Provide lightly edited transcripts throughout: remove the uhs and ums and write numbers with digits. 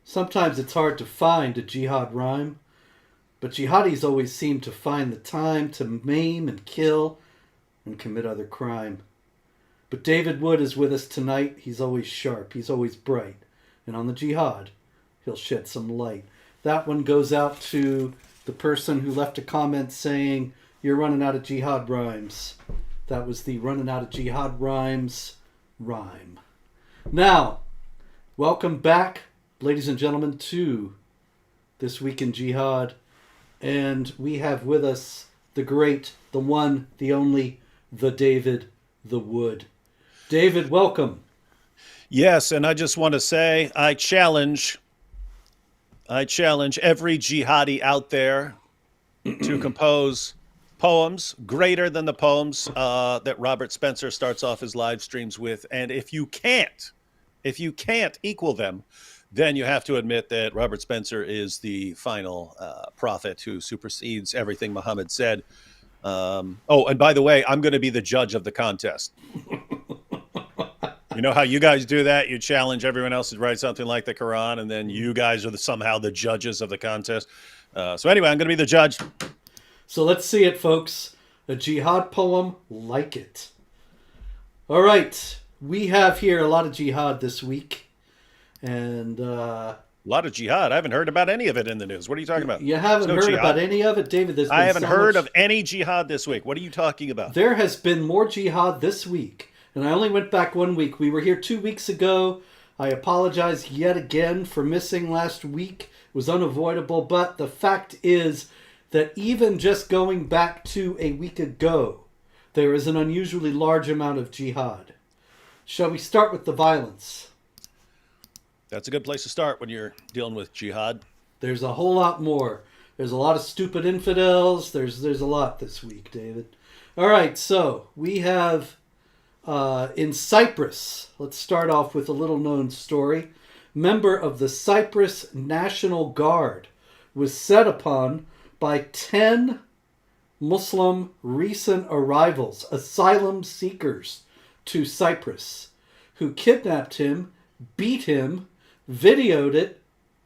Sometimes it's hard to find a jihad rhyme, but jihadis always seem to find the time to maim and kill and commit other crime. But David Wood is with us tonight. He's always sharp. He's always bright. And on the jihad, he'll shed some light. That one goes out to the person who left a comment saying, "You're running out of jihad rhymes." That was the running out of jihad rhymes rhyme. Now, welcome back, ladies and gentlemen, to This Week in Jihad. And we have with us the great, the one, the only, the David, the Wood. David, welcome. Yes, and I just want to say I challenge every jihadi out there to compose poems greater than the poems that Robert Spencer starts off his live streams with. And if you can't equal them, then you have to admit that Robert Spencer is the final prophet who supersedes everything Muhammad said. Oh, and by the way, I'm going to be the judge of the contest. You know how you guys do that? You challenge everyone else to write something like the Quran, and then you guys are somehow the judges of the contest. So anyway, I'm going to be the judge. So let's see it, folks. A jihad poem like it. All right. We have here a lot of jihad this week. And a lot of jihad. I haven't heard about any of it in the news. What are you talking about? You haven't heard about any of it, David? I haven't heard of any jihad this week. What are you talking about? There has been more jihad this week. And I only went back 1 week. We were here 2 weeks ago. I apologize yet again for missing last week. It was unavoidable. But the fact is that even just going back to a week ago, there is an unusually large amount of jihad. Shall we start with the violence? That's a good place to start when you're dealing with jihad. There's a whole lot more. There's a lot of stupid infidels. There's a lot this week, David. All right, so we have in Cyprus, let's start off with a little known story. Member of the Cyprus National Guard was set upon by 10 Muslim recent arrivals, asylum seekers to Cyprus, who kidnapped him, beat him, videoed it,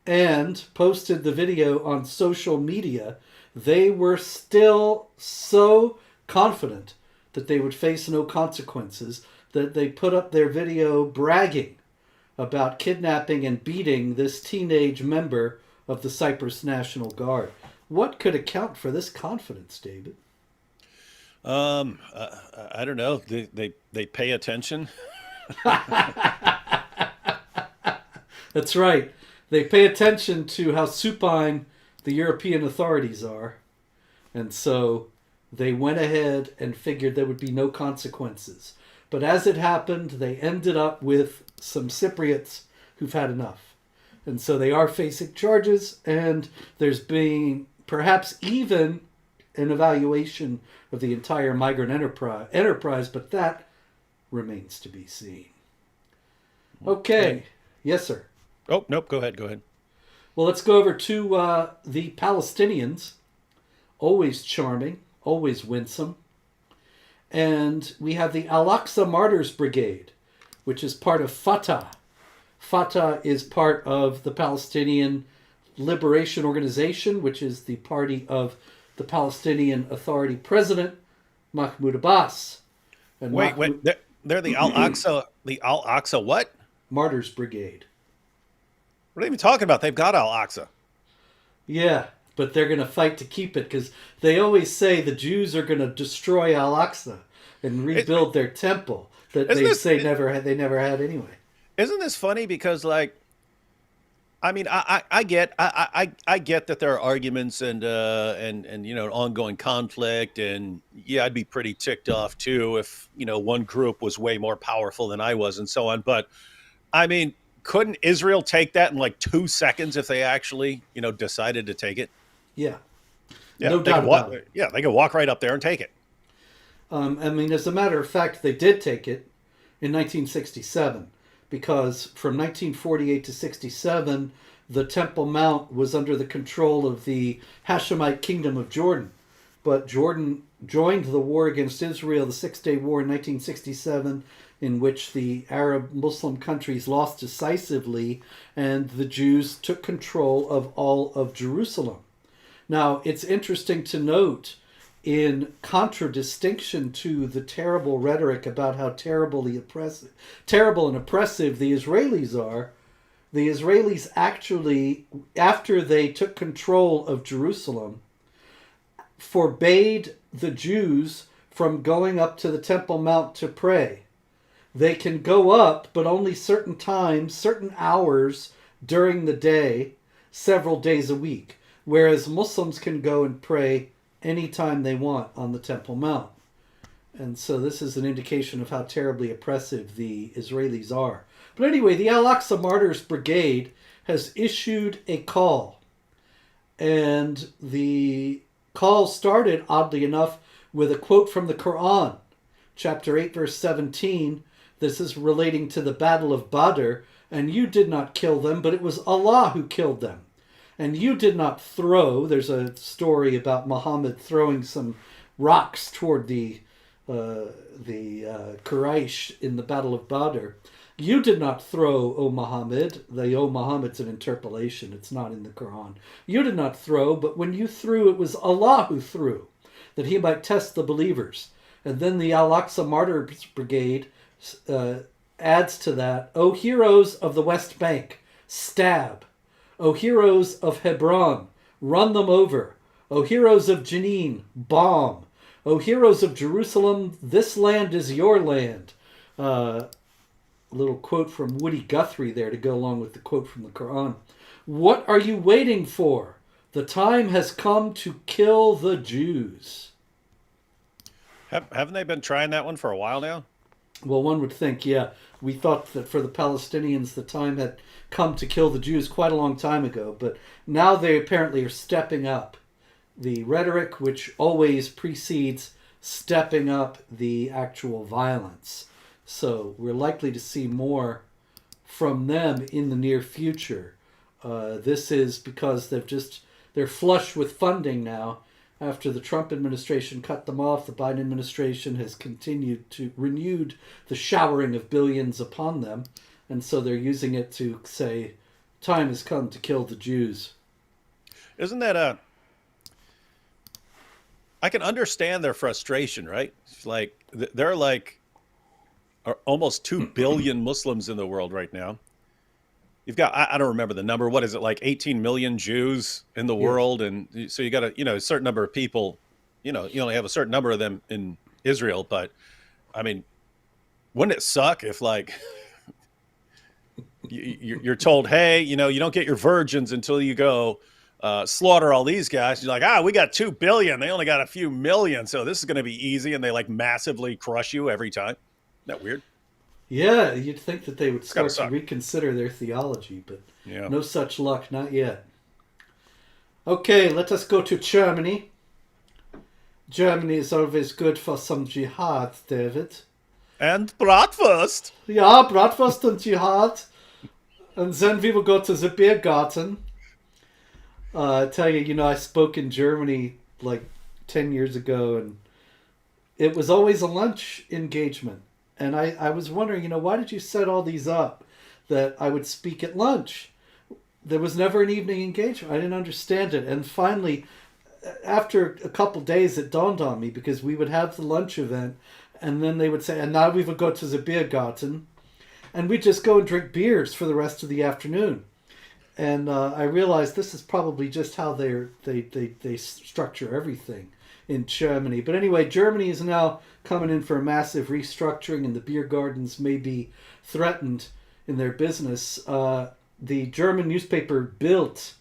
and posted the video on social media. They were still so confident that they would face no consequences that they put up their video bragging about kidnapping and beating this teenage member of the Cyprus National Guard. What could account for this confidence, David? I don't know. They pay attention. That's right. They pay attention to how supine the European authorities are. And so they went ahead and figured there would be no consequences. But as it happened, they ended up with some Cypriots who've had enough. And so they are facing charges, and there's being perhaps even an evaluation of the entire migrant enterprise, but that remains to be seen. Okay. Yes, sir. Oh, nope. Go ahead. Well, let's go over to the Palestinians. Always charming, always winsome. And we have the Al-Aqsa Martyrs Brigade, which is part of Fatah. Fatah is part of the Palestinian Liberation Organization, which is the party of the Palestinian Authority President, Mahmoud Abbas. And wait, they're the Al-Aqsa, the Al-Aqsa what? Martyrs Brigade. What are they even talking about? They've got Al-Aqsa. Yeah, but they're going to fight to keep it because they always say the Jews are going to destroy Al-Aqsa and rebuild their temple that they never had anyway. Isn't this funny? Because I mean, I get that there are arguments and ongoing conflict, and yeah, I'd be pretty ticked off too if one group was way more powerful than I was and so on. But I mean, couldn't Israel take that in like 2 seconds if they actually decided to take it? Yeah, no doubt about it. Yeah, they could walk right up there and take it. I mean, as a matter of fact, they did take it in 1967. Because from 1948 to 67, the Temple Mount was under the control of the Hashemite Kingdom of Jordan. But Jordan joined the war against Israel, the Six-Day War in 1967, in which the Arab Muslim countries lost decisively, and the Jews took control of all of Jerusalem. Now, it's interesting to note, in contradistinction to the terrible rhetoric about how terrible and oppressive the Israelis are, the Israelis actually, after they took control of Jerusalem, forbade the Jews from going up to the Temple Mount to pray. They can go up, but only certain times, certain hours during the day, several days a week, whereas Muslims can go and pray anytime they want on the Temple Mount. And so this is an indication of how terribly oppressive the Israelis are. But anyway, the Al-Aqsa Martyrs Brigade has issued a call. And the call started, oddly enough, with a quote from the Quran, chapter 8, verse 17. This is relating to the Battle of Badr. And you did not kill them, but it was Allah who killed them. And you did not throw. There's a story about Muhammad throwing some rocks toward the Quraysh in the Battle of Badr. You did not throw, O Muhammad. The O Muhammad's an interpolation. It's not in the Quran. You did not throw, but when you threw, it was Allah who threw, that he might test the believers. And then the Al-Aqsa Martyrs Brigade adds to that, O heroes of the West Bank, stab. O heroes of Hebron, run them over. O heroes of Jenin, bomb. O heroes of Jerusalem, this land is your land. A little quote from Woody Guthrie there to go along with the quote from the Quran. What are you waiting for? The time has come to kill the Jews. Haven't they been trying that one for a while now? Well, one would think, yeah. We thought that for the Palestinians, the time had come to kill the Jews quite a long time ago. But now they apparently are stepping up the rhetoric, which always precedes stepping up the actual violence. So we're likely to see more from them in the near future. This is because they're flush with funding now. After the Trump administration cut them off, the Biden administration has renewed the showering of billions upon them. And so they're using it to say, time has come to kill the Jews. Isn't that I can understand their frustration, right? It's like, there are like almost 2 billion Muslims in the world right now. You've got, I don't remember the number. What is it, like 18 million Jews in the world? And so you got a certain number of people, you only have a certain number of them in Israel. But I mean, wouldn't it suck if like you're told, hey, you don't get your virgins until you go slaughter all these guys. You're like, we got 2 billion. They only got a few million. So this is going to be easy. And they like massively crush you every time. Isn't that weird? Yeah, you'd think that they would start to reconsider their theology, but no such luck, not yet. Okay, let us go to Germany. Germany is always good for some jihad, David. And bratwurst. Yeah, bratwurst and jihad. And then we will go to the beer garden. I tell you, I spoke in Germany like 10 years ago, and it was always a lunch engagement. And I was wondering, why did you set all these up that I would speak at lunch? There was never an evening engagement. I didn't understand it. And finally, after a couple days, it dawned on me, because we would have the lunch event, and then they would say, and now we would go to the beer garden, and we'd just go and drink beers for the rest of the afternoon. And I realized this is probably just how they structure everything in Germany. But anyway, Germany is now coming in for a massive restructuring, and the beer gardens may be threatened in their business. The German newspaper Bild,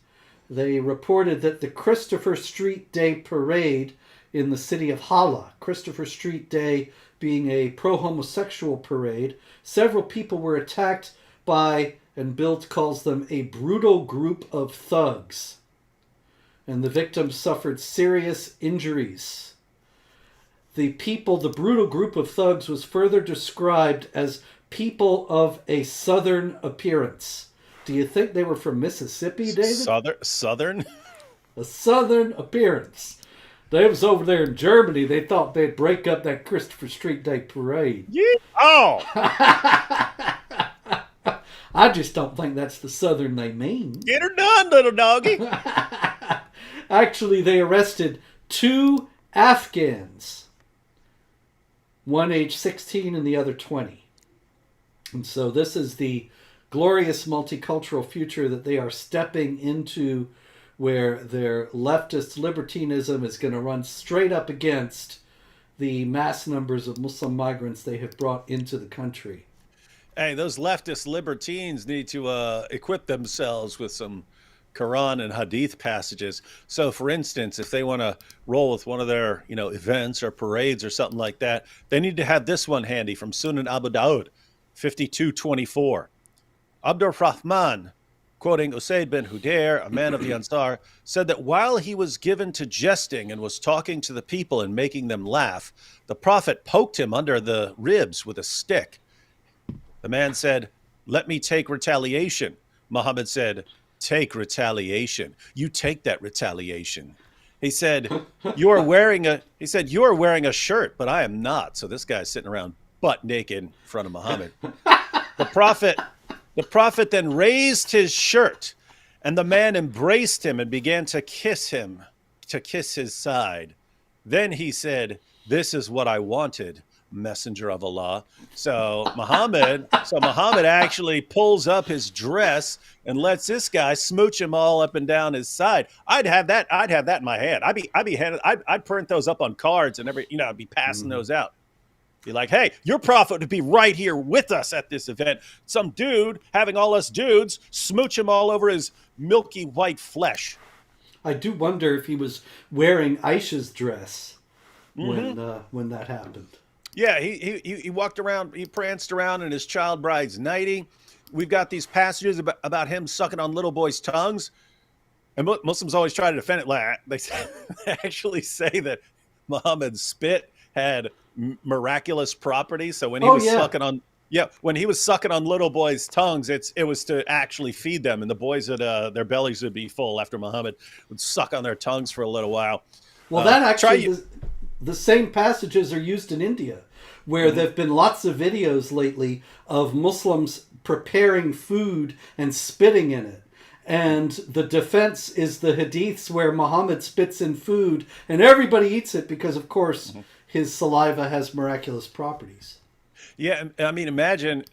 they reported that the Christopher Street Day parade in the city of Halle, Christopher Street Day being a pro-homosexual parade, several people were attacked by, and Bild calls them, a brutal group of thugs. And the victims suffered serious injuries. The brutal group of thugs was further described as people of a southern appearance. Do you think they were from Mississippi, David? Southern? A southern appearance. They was over there in Germany. They thought they'd break up that Christopher Street Day parade. Yeah. Oh. I just don't think that's the Southern they mean. Get her done, little doggy. Actually, they arrested 2 Afghans. One age 16 and the other 20. And so this is the glorious multicultural future that they are stepping into, where their leftist libertinism is going to run straight up against the mass numbers of Muslim migrants they have brought into the country. Hey, those leftist libertines need to equip themselves with some Quran and Hadith passages. So, for instance, if they want to roll with one of their, events or parades or something like that, they need to have this one handy from Sunan Abu Dawud, 5224. Abdur Rahman, quoting Usaid bin Hudayr, a man of the Ansar, said that while he was given to jesting and was talking to the people and making them laugh, the Prophet poked him under the ribs with a stick. The man said, "Let me take retaliation." Muhammad said, "Take retaliation. You take that retaliation." He said, "You are wearing a shirt, but I am not." So this guy's sitting around butt naked in front of Muhammad. The prophet then raised his shirt, and the man embraced him and began to kiss his side. Then he said, "This is what I wanted, Messenger of Allah." So Muhammad actually pulls up his dress and lets this guy smooch him all up and down his side. I'd have that in my hand. I'd print those up on cards and I'd be passing those out. Be like, "Hey, your prophet would be right here with us at this event." Some dude having all us dudes smooch him all over his milky white flesh. I do wonder if he was wearing Aisha's dress when that happened. Yeah, he walked around, he pranced around in his child bride's nightie. We've got these passages about him sucking on little boys' tongues. And Muslims always try to defend it. They actually say that Muhammad's spit had miraculous properties. So when he was sucking on little boys' tongues, it was to actually feed them, and the boys their bellies would be full after Muhammad would suck on their tongues for a little while. Well, that actually the same passages are used in India, where there have been lots of videos lately of Muslims preparing food and spitting in it. And the defense is the hadiths where Muhammad spits in food and everybody eats it because, of course, his saliva has miraculous properties. Yeah, I mean, imagine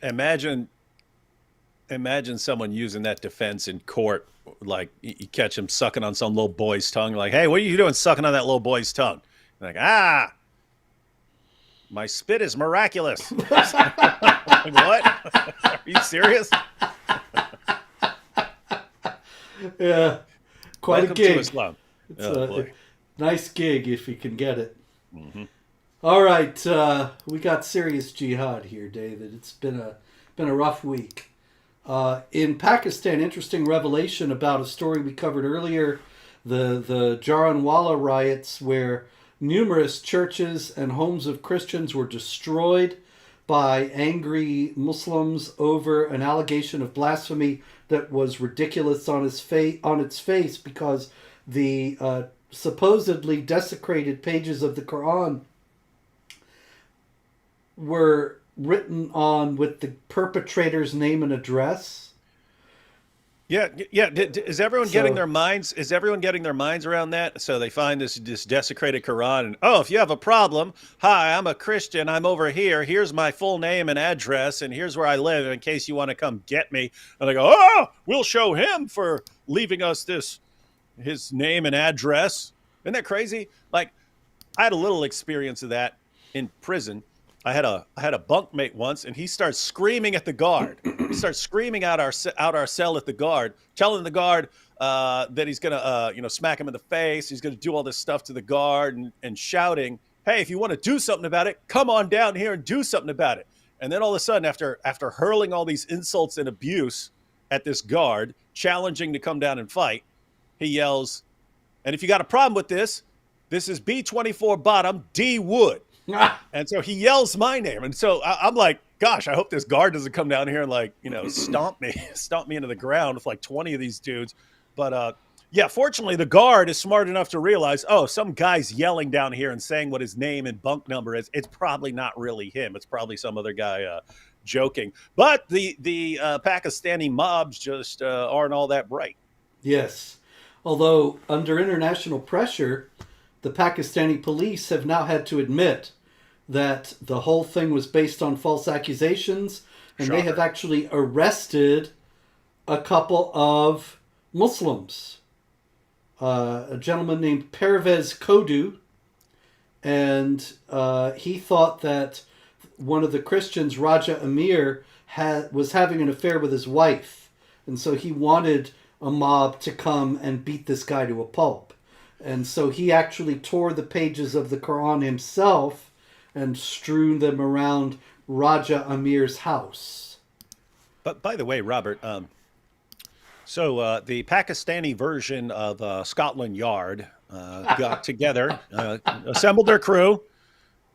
someone using that defense in court. Like, you catch him sucking on some little boy's tongue. Like, "Hey, what are you doing sucking on that little boy's tongue?" Like, my spit is miraculous. Like, what? Are you serious? Yeah, quite Welcome a gig. to Islam. It's a nice gig if you can get it. Mm-hmm. All right, we got serious jihad here, David. It's been a rough week. In Pakistan, interesting revelation about a story we covered earlier, the Jaranwala riots, where numerous churches and homes of Christians were destroyed by angry Muslims over an allegation of blasphemy that was ridiculous on its face, because the supposedly desecrated pages of the Quran were written on with the perpetrator's name and address. Yeah. Is everyone getting their minds? Is everyone getting their minds around that? So they find this desecrated Quran, and if you have a problem, hi, I'm a Christian. I'm over here. Here's my full name and address, and here's where I live. In case you want to come get me, and they go, "Oh, we'll show him for leaving us his name and address." Isn't that crazy? Like, I had a little experience of that in prison. I had a bunkmate once, and he starts screaming at the guard. He starts screaming out our cell at the guard, telling the guard that he's gonna smack him in the face. He's gonna do all this stuff to the guard, and shouting, "Hey, if you want to do something about it, come on down here and do something about it." And then all of a sudden, after hurling all these insults and abuse at this guard, challenging to come down and fight, he yells, "And if you got a problem with this is B24 bottom D Wood." And so he yells my name. And so I'm like, gosh, I hope this guard doesn't come down here and stomp me into the ground with like 20 of these dudes. But Yeah, fortunately, the guard is smart enough to realize, oh, some guy's yelling down here and saying what his name and bunk number is. It's probably not really him. It's probably some other guy joking. But the Pakistani mobs just aren't all that bright. Yes. Although, under international pressure, the Pakistani police have now had to admit that the whole thing was based on false accusations, and they have Shocker. actually arrested a couple of Muslims. A gentleman named Pervez Kodu, and he thought that one of the Christians, Raja Amir, was having an affair with his wife, and so he wanted a mob to come and beat this guy to a pulp. And so he actually tore the pages of the Quran himself and strewn them around Raja Amir's house. But by the way, Robert, so the Pakistani version of Scotland Yard got together, assembled their crew.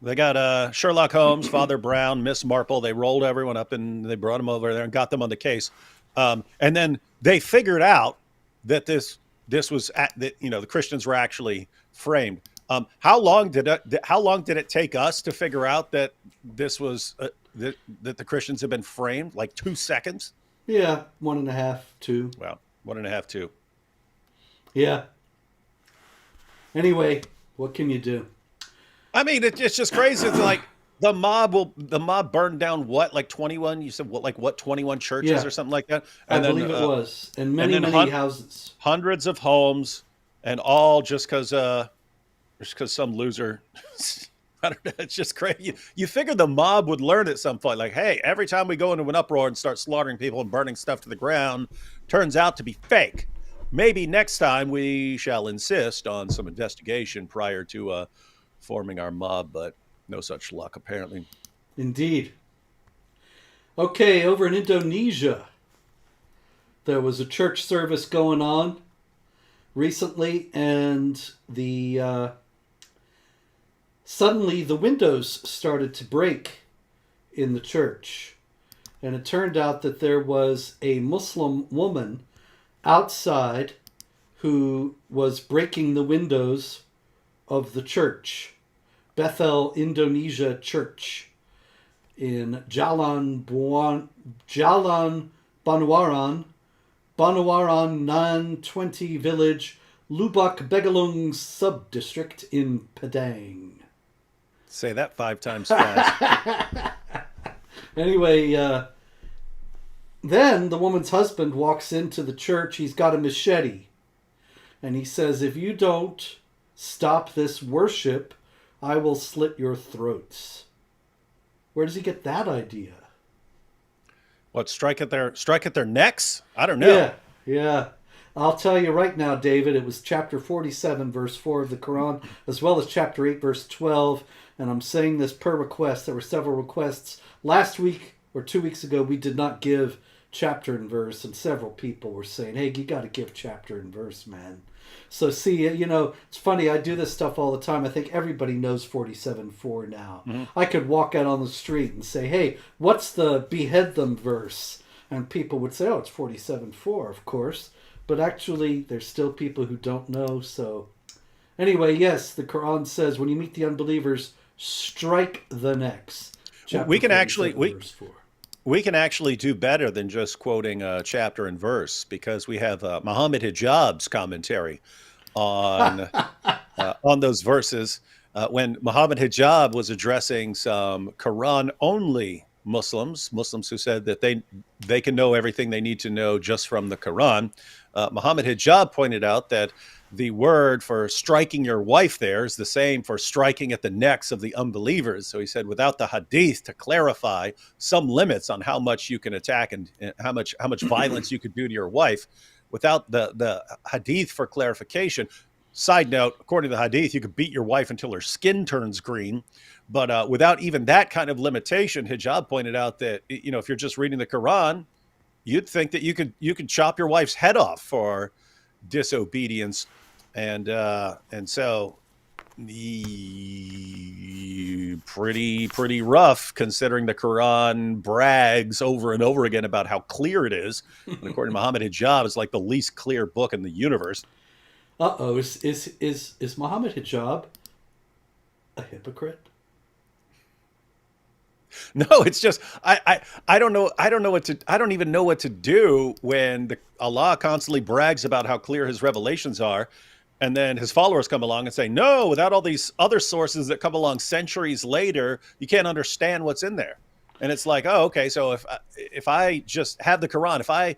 They got Sherlock Holmes, Father Brown, Miss Marple. They rolled everyone up and they brought them over there and got them on the case. And then they figured out that this was that the Christians were actually framed. How long did it take us to figure out that this was that the Christians had been framed? Like 2 seconds. Yeah, 1.5, 2. Well, 1.5, 2. Yeah. Anyway, what can you do? I mean, it's just crazy. It's like the mob burned down what, like 21? You said what 21 churches Yeah. or something like that? I And then, believe it was. And many, and then many houses. hundreds of homes, and all just because some loser. I don't know. It's just crazy. You figure the mob would learn at some point, like, hey, every time we go into an uproar and start slaughtering people and burning stuff to the ground, turns out to be fake. Maybe next time we shall insist on some investigation prior to forming our mob, but no such luck, apparently. Indeed. Okay, over in Indonesia, there was a church service going on recently, and suddenly the windows started to break in the church. And it turned out that there was a Muslim woman outside who was breaking the windows of the church, Bethel Indonesia Church, in Jalan Banuaran, Nan 20 Village, Lubak Begalung Subdistrict in Padang. Say that 5 times fast. Anyway, then the woman's husband walks into the church. He's got a machete. And he says, if you don't stop this worship, I will slit your throats. Where does he get that idea? What, strike at their necks? I don't know. Yeah. I'll tell you right now, David, it was chapter 47, verse 4 of the Quran, as well as chapter 8, verse 12. And I'm saying this per request. There were several requests. Last week or 2 weeks ago, we did not give chapter and verse, and several people were saying, hey, you got to give chapter and verse, man. So see, it's funny, I do this stuff all the time. I think everybody knows 47:4 now. Mm-hmm. I could walk out on the street and say, hey, what's the behead them verse? And people would say, oh, it's 47:4, of course. But actually, there's still people who don't know. So anyway, yes, the Quran says, when you meet the unbelievers, strike the necks. We can actually do better than just quoting chapter and verse, because we have Muhammad Hijab's commentary on those verses when Muhammad Hijab was addressing some Quran only Muslims who said that they can know everything they need to know just from the Quran. Muhammad Hijab pointed out that the word for striking your wife there is the same for striking at the necks of the unbelievers. So he said, without the hadith to clarify some limits on how much you can attack and how much violence you could do to your wife, without the hadith for clarification. Side note, according to the hadith, you could beat your wife until her skin turns green. But without even that kind of limitation, Hijab pointed out that, if you're just reading the Quran, you'd think that you could chop your wife's head off for disobedience. And so pretty rough, considering the Quran brags over and over again about how clear it is. And according to Muhammad Hijab, it's like the least clear book in the universe. Uh-oh, is Muhammad Hijab a hypocrite? No, it's just I don't know I don't even know what to do when Allah constantly brags about how clear his revelations are, and then his followers come along and say, no, without all these other sources that come along centuries later, you can't understand what's in there. And it's like, oh, okay, so if I just have the Quran, if I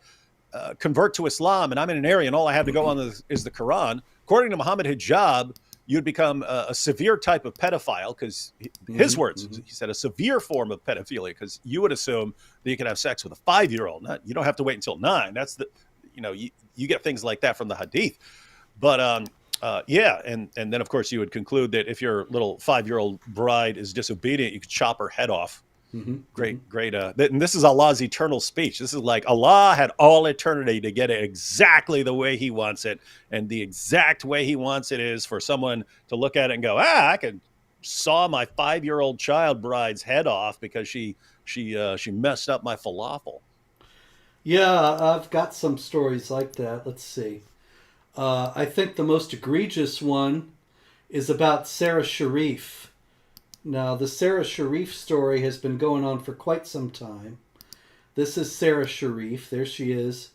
convert to Islam and I'm in an area and all I have to go on is the Quran, according to Muhammad Hijab, you'd become a severe type of pedophile because his words, he said, a severe form of pedophilia, because you would assume that you can have sex with a 5-year-old. You don't have to wait until 9. That's you get things like that from the Hadith. But yeah, and then of course you would conclude that if your little 5-year-old bride is disobedient, you could chop her head off. Great. And this is Allah's eternal speech. This is like Allah had all eternity to get it exactly the way he wants it. And the exact way he wants it is for someone to look at it and go, I could saw my 5-year-old child bride's head off because she messed up my falafel. Yeah, I've got some stories like that. Let's see. I think the most egregious one is about Sarah Sharif. Now, the Sarah Sharif story has been going on for quite some time. This is Sarah Sharif. There she is,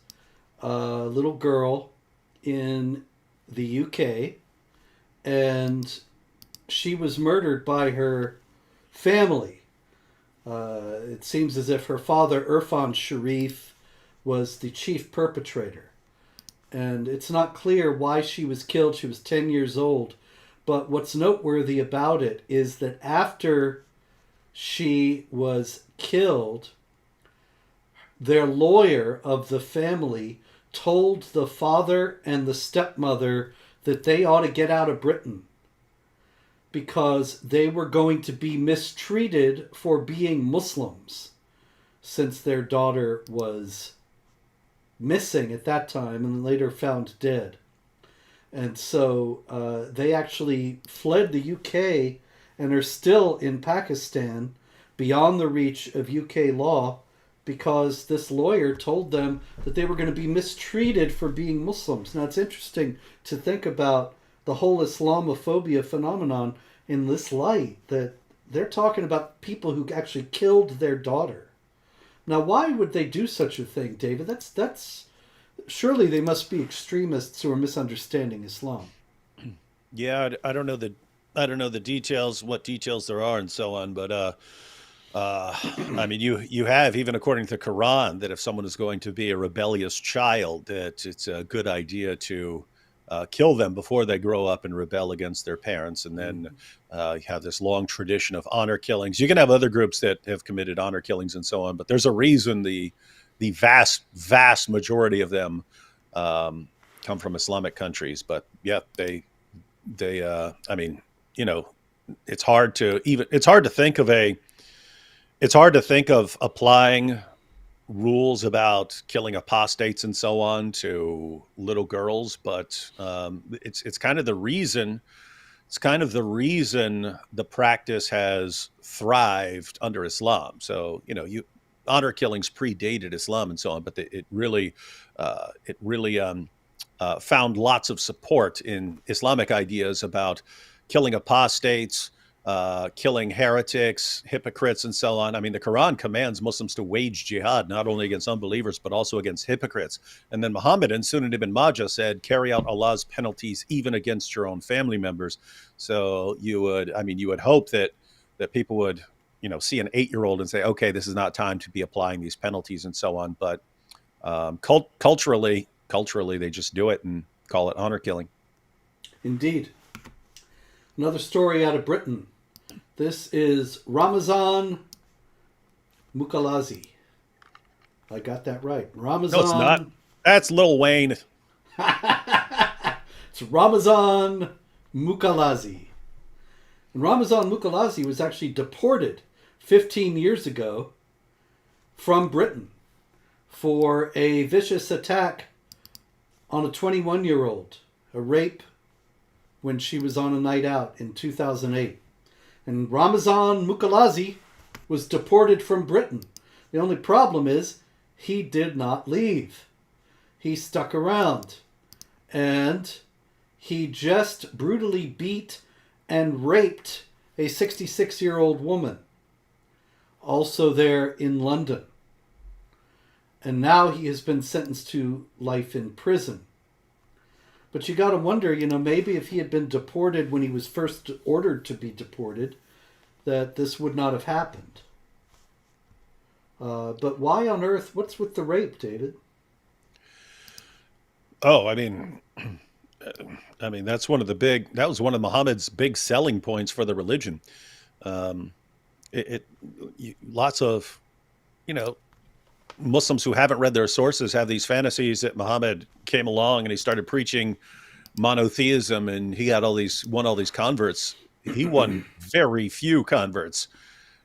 a little girl in the UK. And she was murdered by her family. It seems as if her father, Irfan Sharif, was the chief perpetrator. And it's not clear why she was killed. She was 10 years old. But what's noteworthy about it is that after she was killed, their lawyer of the family told the father and the stepmother that they ought to get out of Britain because they were going to be mistreated for being Muslims, since their daughter was missing at that time and later found dead. And so they actually fled the UK and are still in Pakistan, beyond the reach of UK law, because this lawyer told them that they were going to be mistreated for being Muslims. Now, it's interesting to think about the whole Islamophobia phenomenon in this light, that they're talking about people who actually killed their daughter. Now, why would they do such a thing, David? That's surely they must be extremists who are misunderstanding Islam. Yeah, I don't know the details, what details there are, and so on. But I mean, you have, even according to the Quran, that if someone is going to be a rebellious child, that it's a good idea to kill them before they grow up and rebel against their parents. And then you have this long tradition of honor killings. You can have other groups that have committed honor killings and so on, but there's a reason the vast majority of them come from Islamic countries. But yeah, they I mean, it's hard to think of applying rules about killing apostates and so on to little girls, but it's kind of the reason the practice has thrived under Islam. So honor killings predated Islam and so on, but it really found lots of support in Islamic ideas about killing apostates, killing heretics, hypocrites, and so on. I mean, the Quran commands Muslims to wage jihad, not only against unbelievers, but also against hypocrites. And then Muhammad and Sunan ibn Majah said, carry out Allah's penalties even against your own family members. So you would hope that people would, see an 8-year-old and say, okay, this is not time to be applying these penalties and so on. But culturally, they just do it and call it honor killing. Indeed. Another story out of Britain. This is Ramazan Mukhalazi. I got that right. Ramazan. No, it's not. That's Lil Wayne. It's Ramazan Mukhalazi. And Ramazan Mukhalazi was actually deported 15 years ago from Britain for a vicious attack on a 21-year-old, a rape when she was on a night out in 2008. And Ramazan Mukhalazi was deported from Britain. The only problem is he did not leave. He stuck around. And he just brutally beat and raped a 66-year-old woman, also there in London. And now he has been sentenced to life in prison. But you got to wonder, maybe if he had been deported when he was first ordered to be deported, that this would not have happened. But why on earth? What's with the rape, David? Oh, that's that was one of Muhammad's big selling points for the religion. Um, Lots of, Muslims who haven't read their sources have these fantasies that Muhammad came along and he started preaching monotheism and he had won all these converts. He won very few converts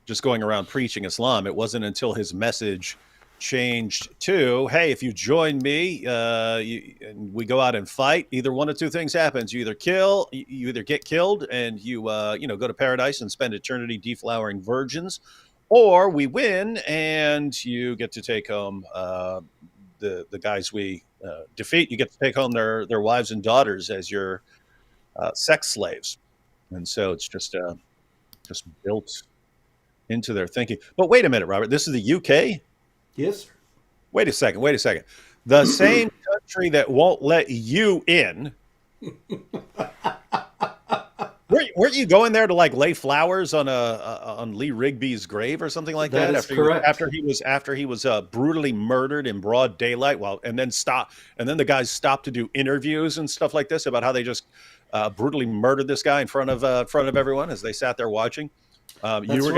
just going around preaching Islam. It wasn't until his message changed to, hey, if you join me, and we go out and fight, either one of two things happens. You either get killed and you go to paradise and spend eternity deflowering virgins, or we win and you get to take home the guys we defeat. You get to take home their wives and daughters as your sex slaves. And so it's just built into their thinking. But wait a minute, Robert, this is the UK? Yes, sir. Wait a second. The same country that won't let you in. Weren't you going there to lay flowers on Lee Rigby's grave or something like that? That is correct. After he was brutally murdered in broad daylight. And then the guys stopped to do interviews and stuff like this about how they just brutally murdered this guy in front of everyone as they sat there watching. You were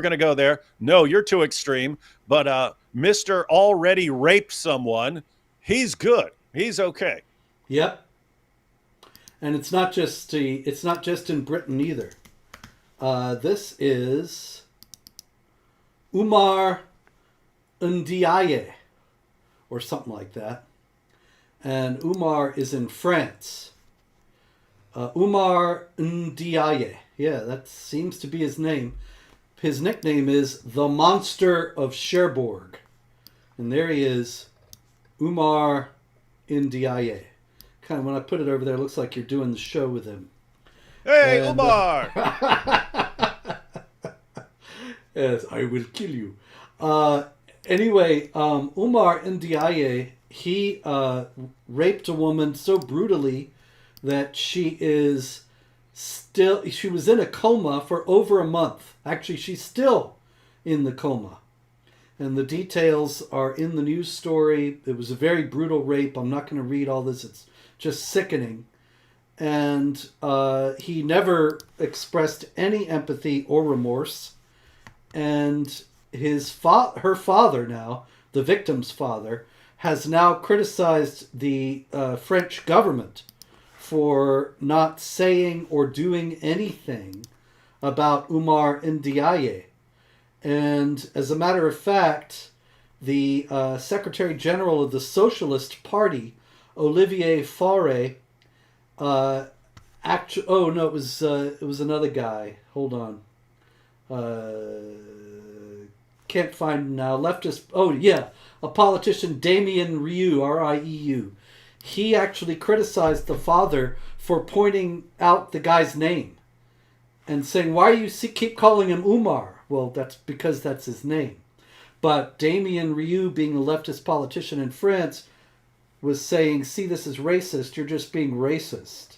going to go there. No, you're too extreme. But Mr. already raped someone. He's good. He's okay. Yep. And it's not just in Britain either. This is Umar Ndiaye or something like that. And Umar is in France. Umar Ndiaye. Yeah, that seems to be his name. His nickname is the Monster of Cherbourg. And there he is, Umar Ndiaye. Kind of, when I put it over there, it looks like you're doing the show with him. Hey, Umar! Yes, I will kill you. Anyway, Umar Ndiaye, he raped a woman so brutally that she was in a coma for over a month. Actually, she's still in the coma. And the details are in the news story. It was a very brutal rape. I'm not going to read all this. It's just sickening. And he never expressed any empathy or remorse. And her father now, the victim's father, has now criticized the French government for not saying or doing anything about Umar Ndiaye. And as a matter of fact, the Secretary General of the Socialist Party, Olivier Faure, it was another guy. Hold on. Can't find him now. Leftist. Oh yeah, a politician, Damien Rieu, R-I-E-U. He actually criticized the father for pointing out the guy's name and saying, "Why do you keep calling him Umar?" Well, that's because that's his name. But Damien Rieu, being a leftist politician in France, was saying, "See, this is racist. You're just being racist."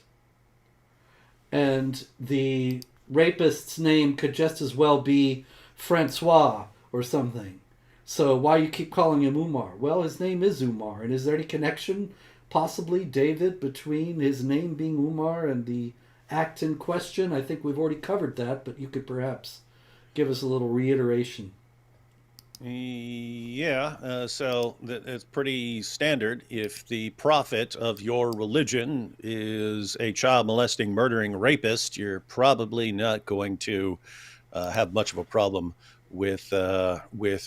And the rapist's name could just as well be Francois or something. So why you keep calling him Umar? Well, his name is Umar. And is there any connection, possibly, David, between his name being Umar and the act in question? I think we've already covered that, but you could perhaps give us a little reiteration. Yeah, so it's pretty standard. If the prophet of your religion is a child molesting, murdering rapist, you're probably not going to have much of a problem with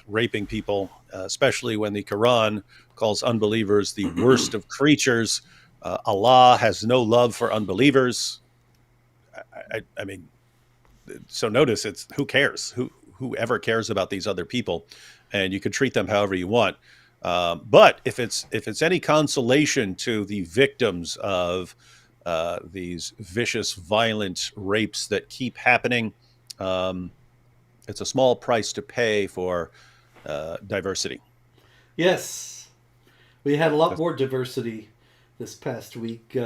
raping people, especially when the Quran calls unbelievers the worst of creatures. Allah has no love for unbelievers. I mean, so notice it's who cares? Whoever cares about these other people, and you can treat them however you want. But if it's any consolation to the victims of these vicious, violent rapes that keep happening. It's a small price to pay for diversity. Yes, we had a lot more diversity this past week.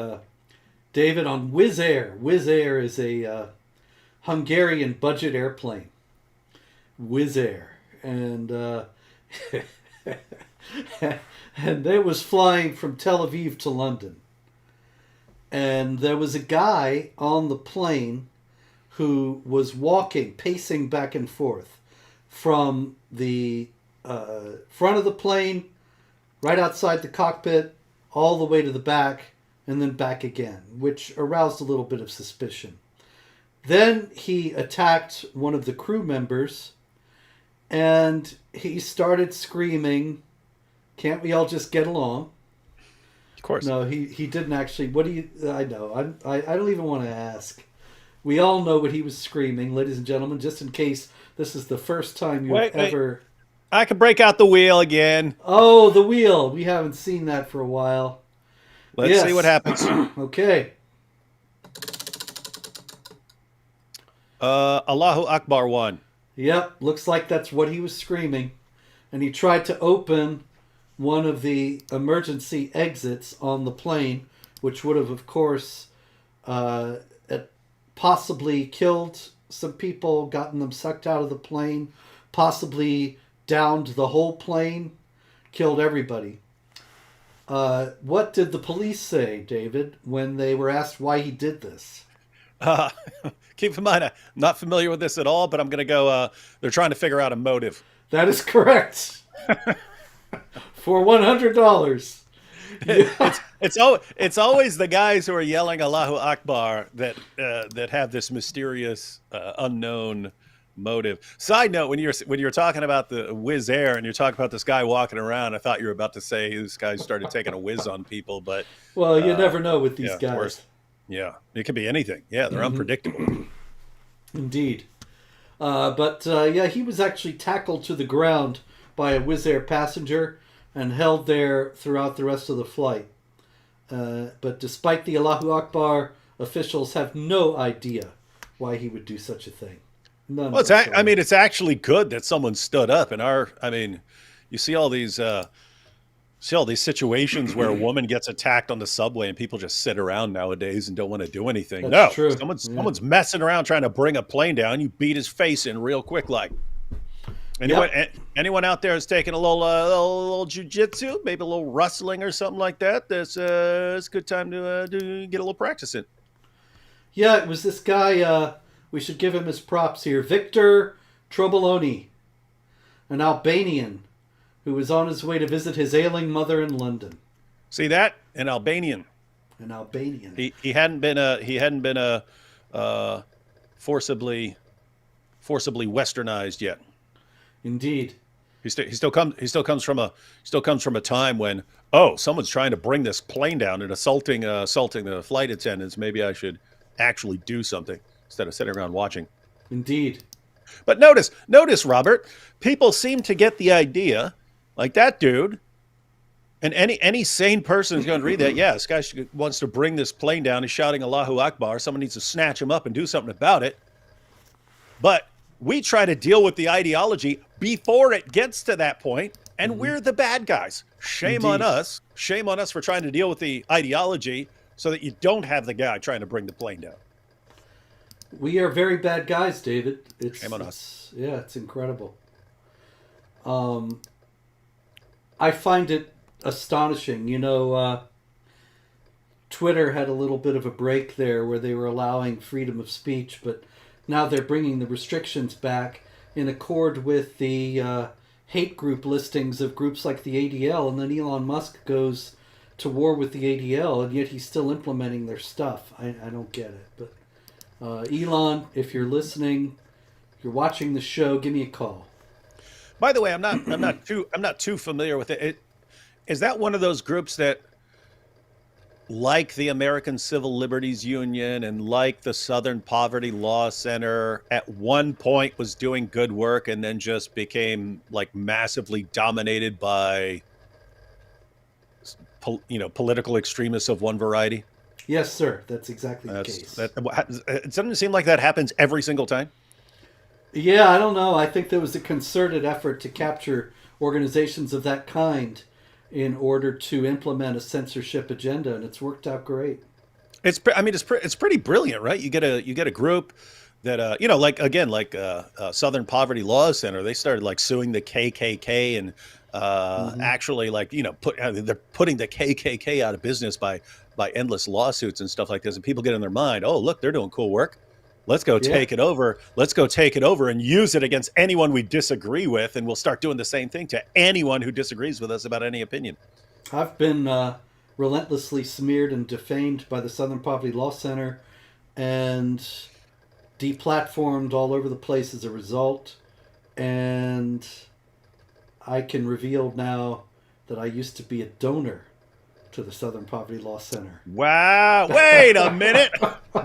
David, on Wizz Air. Wizz Air is a Hungarian budget airplane. Wizz Air. And and it was flying from Tel Aviv to London. And there was a guy on the plane who was walking, pacing back and forth from the front of the plane, right outside the cockpit, all the way to the back, and then back again, which aroused a little bit of suspicion. Then he attacked one of the crew members, and he started screaming, "Can't we all just get along?" Of course. No, he didn't actually. What do you... I know. I don't even want to ask. We all know what he was screaming, ladies and gentlemen, just in case this is the first time you've ever... I can break out the wheel again. Oh, the wheel. We haven't seen that for a while. Let's see what happens. Okay. Allahu Akbar 1. Yep, looks like that's what he was screaming. And he tried to open one of the emergency exits on the plane, which would have, of course, possibly killed some people, gotten them sucked out of the plane, possibly downed the whole plane, killed everybody. What did the police say, David, when they were asked why he did this? Keep in mind, I'm not familiar with this at all, but I'm going to go, they're trying to figure out a motive. That is correct. For $100. It's always the guys who are yelling Allahu Akbar that have this mysterious unknown motive. Side note: when you're talking about the Wizz Air and you're talking about this guy walking around, I thought you were about to say this guy started taking a whiz on people, but well, you never know with these guys. Yeah, it could be anything. Yeah, they're unpredictable. Indeed. But he was actually tackled to the ground by a Wizz Air passenger and held there throughout the rest of the flight. But despite the Allahu Akbar, officials have no idea why he would do such a thing. None. Well, it's actually good that someone stood up. You see all these situations where a woman gets attacked on the subway and people just sit around nowadays and don't want to do anything. That's true. Someone's messing around trying to bring a plane down. You beat his face in real quick, like. Anyone out there is taking a little jujitsu, maybe a little wrestling or something like that? It's a good time to get a little practice in. Yeah, it was this guy. We should give him his props here. Victor Troboloni, an Albanian who was on his way to visit his ailing mother in London. See that? An Albanian. An Albanian. He hadn't been forcibly westernized yet. Indeed. He still comes from a time when someone's trying to bring this plane down and assaulting the flight attendants. Maybe I should actually do something instead of sitting around watching. Indeed. But notice, Robert, people seem to get the idea, like that dude, and any sane person is going to read that. Yeah, this guy wants to bring this plane down. He's shouting Allahu Akbar. Someone needs to snatch him up and do something about it. But we try to deal with the ideology before it gets to that point, and we're the bad guys. Shame on us. Shame on us for trying to deal with the ideology so that you don't have the guy trying to bring the plane down. We are very bad guys, David. Shame on us. Yeah, it's incredible. I find it astonishing. Twitter had a little bit of a break there where they were allowing freedom of speech, but now they're bringing the restrictions back in accord with the hate group listings of groups like the ADL, and then Elon Musk goes to war with the ADL, and yet he's still implementing their stuff. I don't get it. But Elon, if you're listening, if you're watching the show, give me a call. By the way, I'm not too familiar with it. Is that one of those groups that, like the American Civil Liberties Union and like the Southern Poverty Law Center, at one point was doing good work and then just became like massively dominated by, political extremists of one variety? Yes, sir. That's exactly the case. It doesn't seem like that happens every single time. Yeah, I don't know. I think there was a concerted effort to capture organizations of that kind in order to implement a censorship agenda, and it's worked out great. It's pretty brilliant, right? You get a group that like again, like Southern Poverty Law Center. They started like suing the KKK and Hmm. actually like they're putting the KKK out of business by endless lawsuits and stuff like this. And people get in their mind, oh look, they're doing cool work. Let's go Yeah, take it over. Let's go take it over and use it against anyone we disagree with, and we'll start doing the same thing to anyone who disagrees with us about any opinion. I've been relentlessly smeared and defamed by the Southern Poverty Law Center and deplatformed all over the place as a result. And I can reveal now that I used to be a donor to the Southern Poverty Law Center. Wow! Wait a minute.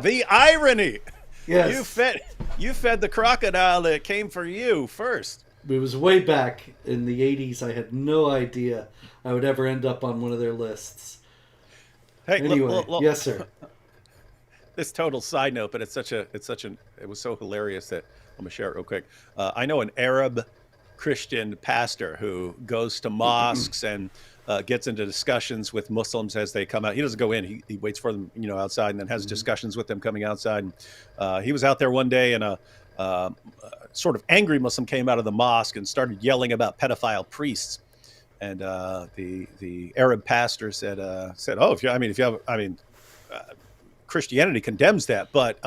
The irony. You Yes, fed you fed the crocodile that came for you first. it was way back in the 80s. I had no idea I would ever end up on one of their lists. Hey, Anyway, yes, sir. this total side note, but it was so hilarious that I'm gonna share it real quick. I know an Arab Christian pastor who goes to mosques and gets into discussions with Muslims as they come out. He doesn't go in; he waits for them, outside, and then has discussions with them coming outside. And, he was out there one day, and uh, sort of angry Muslim came out of the mosque and started yelling about pedophile priests. And the Arab pastor said, "Oh, if you have, Christianity condemns that, but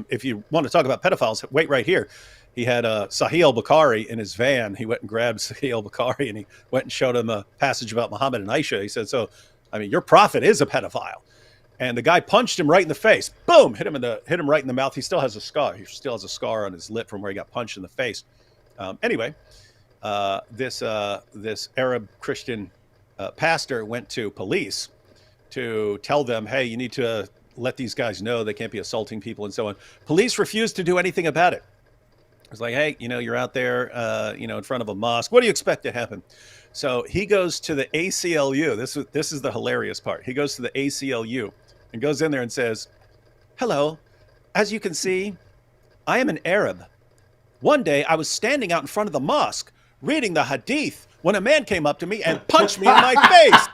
if you want to talk about pedophiles, wait right here." He had Sahih al-Bukhari in his van. He went and grabbed Sahih al-Bukhari and he went and showed him a passage about Muhammad and Aisha. He said, "So, your prophet is a pedophile." And the guy punched him right in the face. Boom! Hit him right in the mouth. He still has a scar. He still has a scar on his lip from where he got punched in the face. Anyway, this Arab Christian pastor went to police to tell them, "Hey, you need to let these guys know they can't be assaulting people and so on." Police refused to do anything about it. It's like, "Hey, you're out there, in front of a mosque. What do you expect to happen?" So he goes to the ACLU. This is the hilarious part. He goes to the ACLU and goes in there and says, "Hello, as you can see, I am an Arab. One day I was standing out in front of the mosque reading the Hadith when a man came up to me and punched me in my face."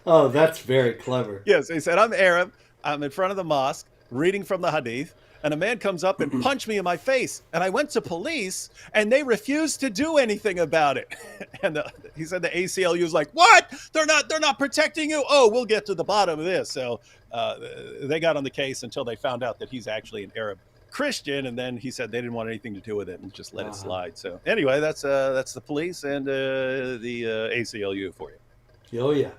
Oh, that's very clever. Yes, he said, "I'm Arab. I'm in front of the mosque reading from the Hadith, and a man comes up and punched me in my face. And I went to police, and they refused to do anything about it." And he said the ACLU was like, "What? They're not protecting you? Oh, we'll get to the bottom of this." So they got on the case until they found out that he's actually an Arab Christian, and then he said they didn't want anything to do with it and just let it slide. So anyway, that's the police and the ACLU for you. Oh, yeah.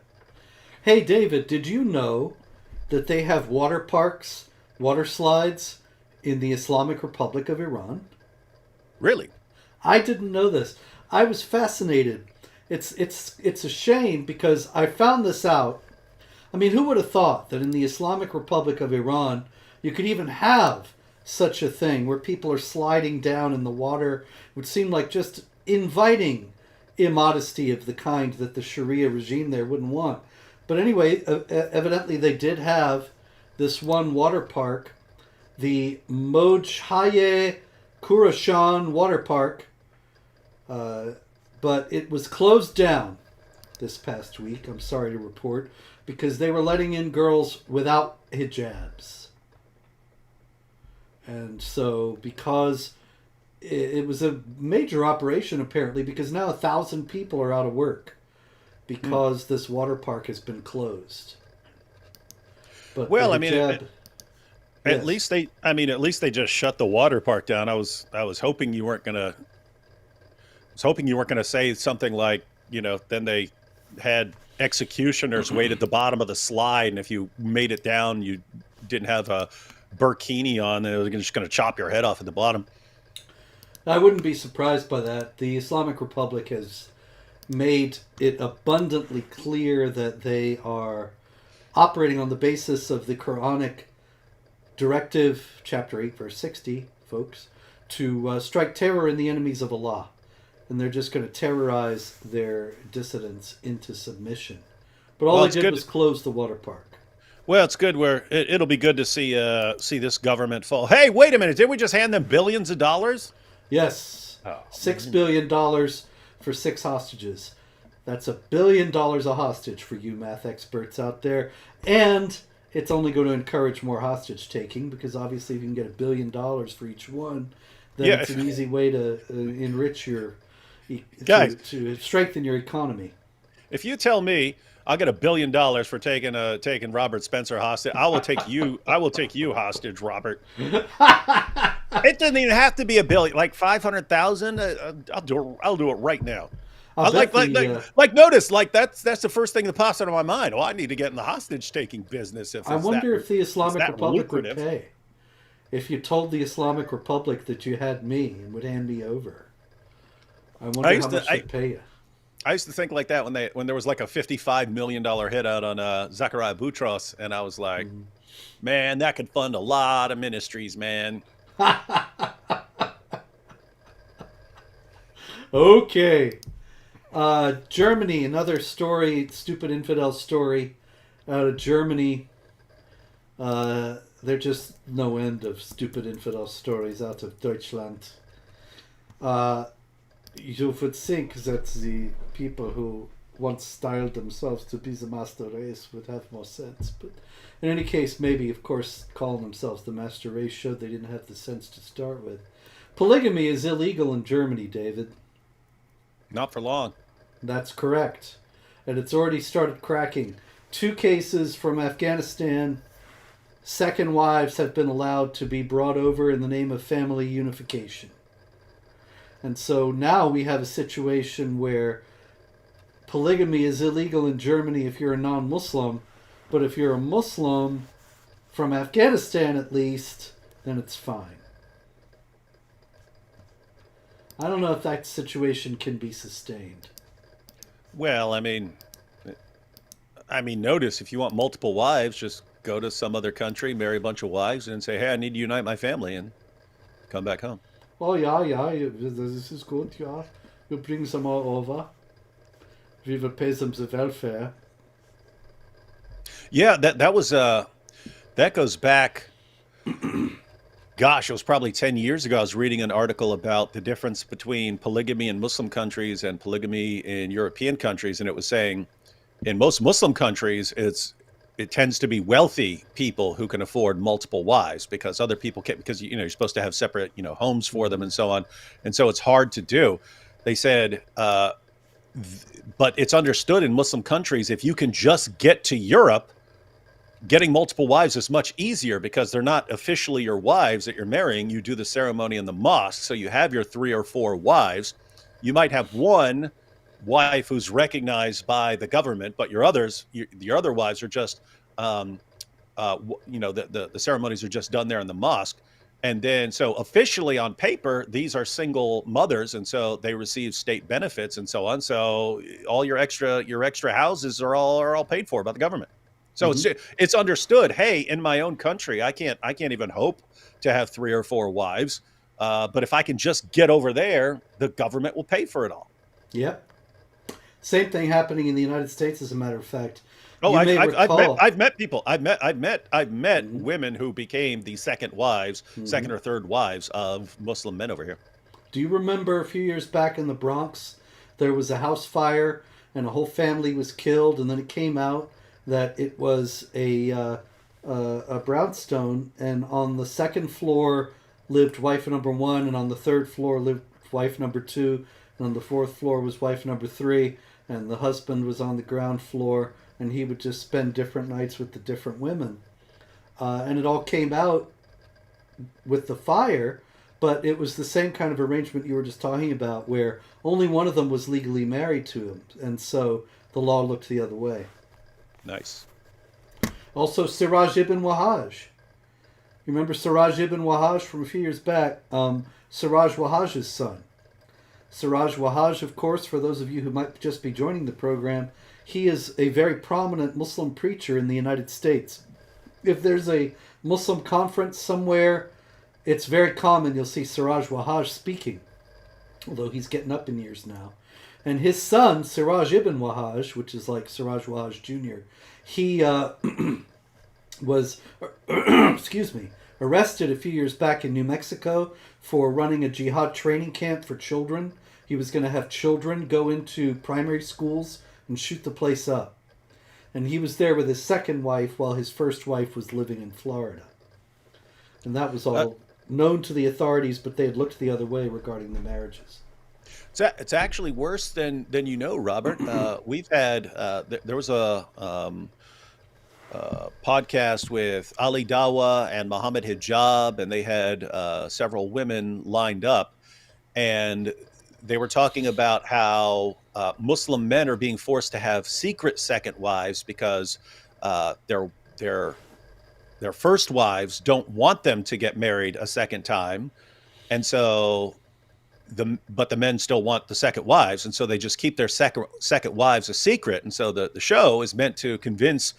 Hey, David, did you know that they have water parks, water slides in the Islamic Republic of Iran? Really? I didn't know this. I was fascinated. It's a shame because I found this out. I mean, who would have thought that in the Islamic Republic of Iran you could even have such a thing where people are sliding down in the water? It would seem like just inviting immodesty of the kind that the Sharia regime there wouldn't want. But anyway, evidently they did have this one water park, the Mojhaye Kurashan Water Park, but it was closed down this past week, I'm sorry to report, because they were letting in girls without hijabs. And so, because it was a major operation apparently, because now 1,000 people are out of work because this water park has been closed. But Well, the hijab, at yes. least they just shut the water park down. I was hoping you weren't gonna say something like, then they had executioners wait at the bottom of the slide, and if you made it down, you didn't have a burkini on, and they were just going to chop your head off at the bottom. I wouldn't be surprised by that. The Islamic Republic has made it abundantly clear that they are operating on the basis of the Quranic directive, chapter 8, verse 60, folks, to strike terror in the enemies of Allah. And they're just going to terrorize their dissidents into submission But all Well, they it's did good. was close the water park. Well, it's good. It'll be good to see this government fall. Hey, wait a minute! Did we just hand them billions of dollars? Yes, Oh $6 billion for 6 hostages. That's $1 billion a hostage for you math experts out there. And it's only going to encourage more hostage taking because obviously if you can get $1 billion for each one, then yeah, it's an easy way to enrich your, guys. to strengthen your economy. If you tell me I'll get $1 billion for taking Robert Spencer hostage, I will take you. I will take you hostage, Robert. It doesn't even have to be a billion, like 500,000. I'll do it. I'll do it right now. I'll I bet notice that's the first thing that pops into my mind. Oh, I need to get in the hostage taking business. If I it's that, wonder if the it's Islamic that Republic would lucrative. pay. If you told the Islamic Republic that you had me and would hand me over, I I wonder how used to much they'd pay you. I used to think like that when there was like a $55 million hit out on Zachariah Boutros, and I was like, man, that could fund a lot of ministries, man. Okay. Germany, another story, stupid infidel story out of Germany. There's just no end of stupid infidel stories out of Deutschland. You would think that the people who once styled themselves to be the master race would have more sense, but in any case, maybe, of course, calling themselves the master race showed they didn't have the sense to start with. Polygamy is illegal in Germany, David. Not for long. That's correct. And it's already started cracking. 2 cases from Afghanistan. Second wives have been allowed to be brought over in the name of family unification. And so now we have a situation where polygamy is illegal in Germany if you're a non-Muslim, but if you're a Muslim, from Afghanistan at least, then it's fine. I don't know if that situation can be sustained. Well, notice if you want multiple wives, just go to some other country, marry a bunch of wives, and say, "Hey, I need to unite my family," and come back home. Oh, yeah, this is good, yeah. You bring them all over. We will pay them the welfare. Yeah, that goes back. Gosh, it was probably 10 years ago. I was reading an article about the difference between polygamy in Muslim countries and polygamy in European countries, and it was saying in most Muslim countries, it tends to be wealthy people who can afford multiple wives because other people can't, because you're supposed to have separate homes for them and so on, and so it's hard to do. They said, but it's understood in Muslim countries if you can just get to Europe, getting multiple wives is much easier because they're not officially your wives that you're marrying. You do the ceremony in the mosque, so you have your 3 or 4 wives. You might have one wife who's recognized by the government, but your other wives are just, the ceremonies are just done there in the mosque. And then, so officially on paper, these are single mothers, and so they receive state benefits and so on. So all your extra houses are all paid for by the government. So it's understood. Hey, in my own country, I can't even hope to have 3 or 4 wives. But if I can just get over there, the government will pay for it all. Yep. Same thing happening in the United States, as a matter of fact. Oh, I've met people. I've met women who became the second or third wives of Muslim men over here. Do you remember a few years back in the Bronx, there was a house fire and a whole family was killed, and then it came out that it was a brownstone, and on the second floor lived wife number 1, and on the third floor lived wife number 2, and on the fourth floor was wife number 3, and the husband was on the ground floor, and he would just spend different nights with the different women. And it all came out with the fire, but it was the same kind of arrangement you were just talking about, where only one of them was legally married to him, and so the law looked the other way. Nice. Also, Siraj ibn Wahhaj. You remember Siraj ibn Wahhaj from a few years back? Siraj Wahhaj's son. Siraj Wahhaj, of course, for those of you who might just be joining the program, he is a very prominent Muslim preacher in the United States. If there's a Muslim conference somewhere, it's very common you'll see Siraj Wahhaj speaking, although he's getting up in years now. And his son, Siraj ibn Wahaj, which is like Siraj Wahaj Jr., he was, excuse me, arrested a few years back in New Mexico for running a jihad training camp for children. He was going to have children go into primary schools and shoot the place up. And he was there with his second wife while his first wife was living in Florida. And that was all known to the authorities, but they had looked the other way regarding the marriages. It's actually worse than you know, Robert. We've had there was a podcast with Ali Dawa and Muhammad Hijab, and they had several women lined up, and they were talking about how Muslim men are being forced to have secret second wives because their first wives don't want them to get married a second time, and so but the men still want the second wives, and so they just keep their second wives a secret. And so the show is meant to convince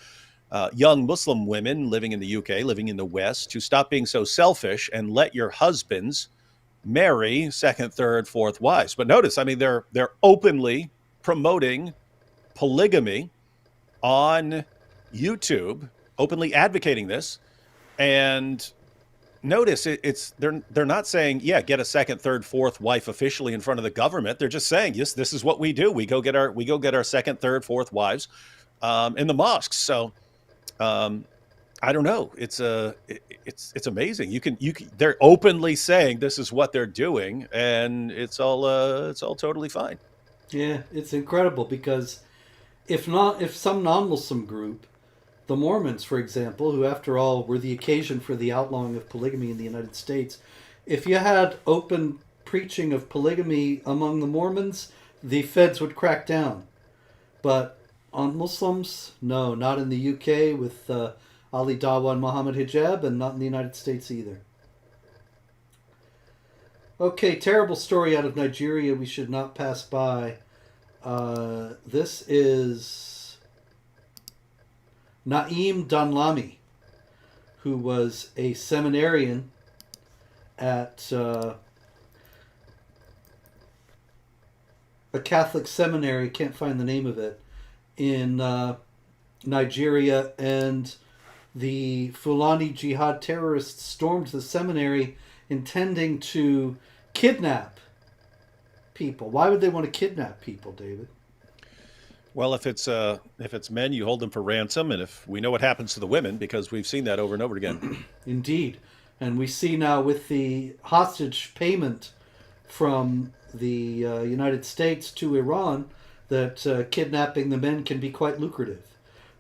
young Muslim women living in the UK, living in the West, to stop being so selfish and let your husbands marry second, third, fourth wives. But notice, I mean, they're openly promoting polygamy on YouTube, openly advocating this. And notice they're not saying, yeah, get a second, third, fourth wife officially in front of the government. They're just saying, yes, this is what we do. We go get our second, third, fourth wives in the mosques. So I don't know. It's amazing. You can they're openly saying this is what they're doing, and it's all totally fine. Yeah, it's incredible because if some non-Muslim group, the Mormons, for example, who after all were the occasion for the outlawing of polygamy in the United States, if you had open preaching of polygamy among the Mormons, the feds would crack down. But on Muslims, no, not in the UK with Ali Dawa and Muhammad Hijab, and not in the United States either. Okay, terrible story out of Nigeria we should not pass by. This is Naim Danlami, who was a seminarian at a Catholic seminary, can't find the name of it, in Nigeria, and the Fulani Jihad terrorists stormed the seminary intending to kidnap people. Why would they want to kidnap people, David? Well, if it's men, you hold them for ransom, and if we know what happens to the women, because we've seen that over and over again. Indeed. And we see now with the hostage payment from the United States to Iran that kidnapping the men can be quite lucrative.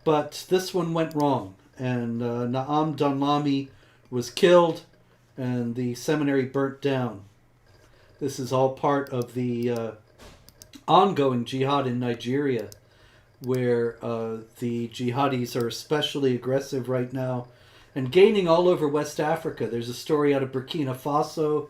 But this one went wrong, and Naam Danlami was killed, and the seminary burnt down. This is all part of the ongoing jihad in Nigeria, where the jihadis are especially aggressive right now and gaining all over West Africa. There's a story out of Burkina Faso,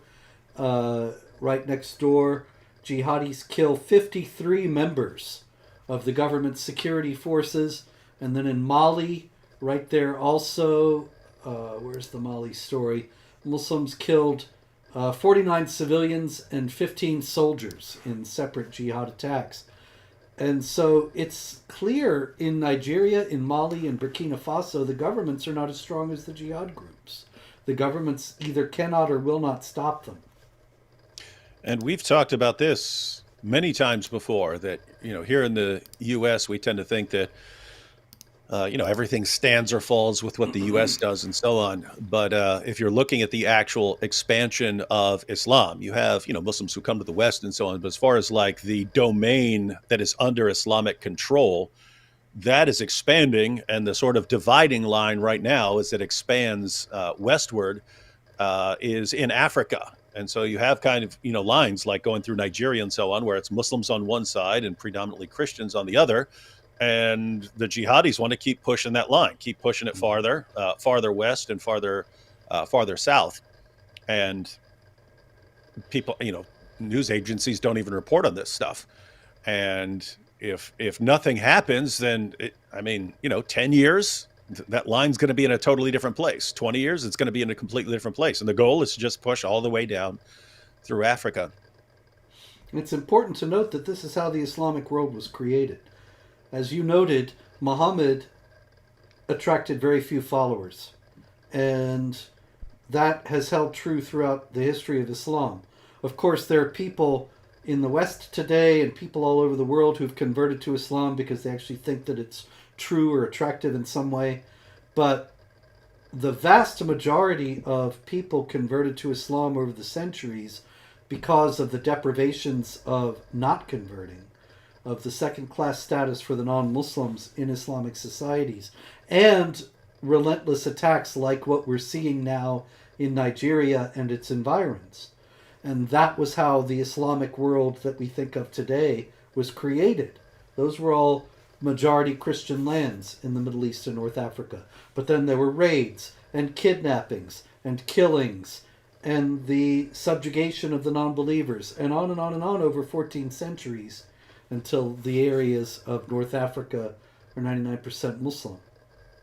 right next door. Jihadis kill 53 members of the government security forces. And then in Mali, right there also, where's the Mali story? Muslims killed 49 civilians and 15 soldiers in separate jihad attacks. And so it's clear in Nigeria, in Mali, and Burkina Faso, the governments are not as strong as the jihad groups. The governments either cannot or will not stop them. And we've talked about this many times before, that, here in the U.S., we tend to think that, everything stands or falls with what the U.S. does and so on. But if you're looking at the actual expansion of Islam, you have, Muslims who come to the West and so on. But as far as like the domain that is under Islamic control, that is expanding. And the sort of dividing line right now as it expands westward is in Africa. And so you have kind of, lines like going through Nigeria and so on, where it's Muslims on one side and predominantly Christians on the other. And the jihadis want to keep pushing that line, keep pushing it farther west and farther south. And people, news agencies don't even report on this stuff. And if nothing happens, then 10 years, that line's going to be in a totally different place. 20 years, it's going to be in a completely different place. And the goal is to just push all the way down through Africa. It's important to note that this is how the Islamic world was created. As you noted, Muhammad attracted very few followers, and that has held true throughout the history of Islam. Of course, there are people in the West today and people all over the world who've converted to Islam because they actually think that it's true or attractive in some way. But the vast majority of people converted to Islam over the centuries because of the deprivations of not converting, of the second-class status for the non-Muslims in Islamic societies, and relentless attacks like what we're seeing now in Nigeria and its environs. And that was how the Islamic world that we think of today was created. Those were all majority Christian lands in the Middle East and North Africa. But then there were raids and kidnappings and killings and the subjugation of the non-believers, and on and on and on over 14 centuries until the areas of North Africa are 99% Muslim.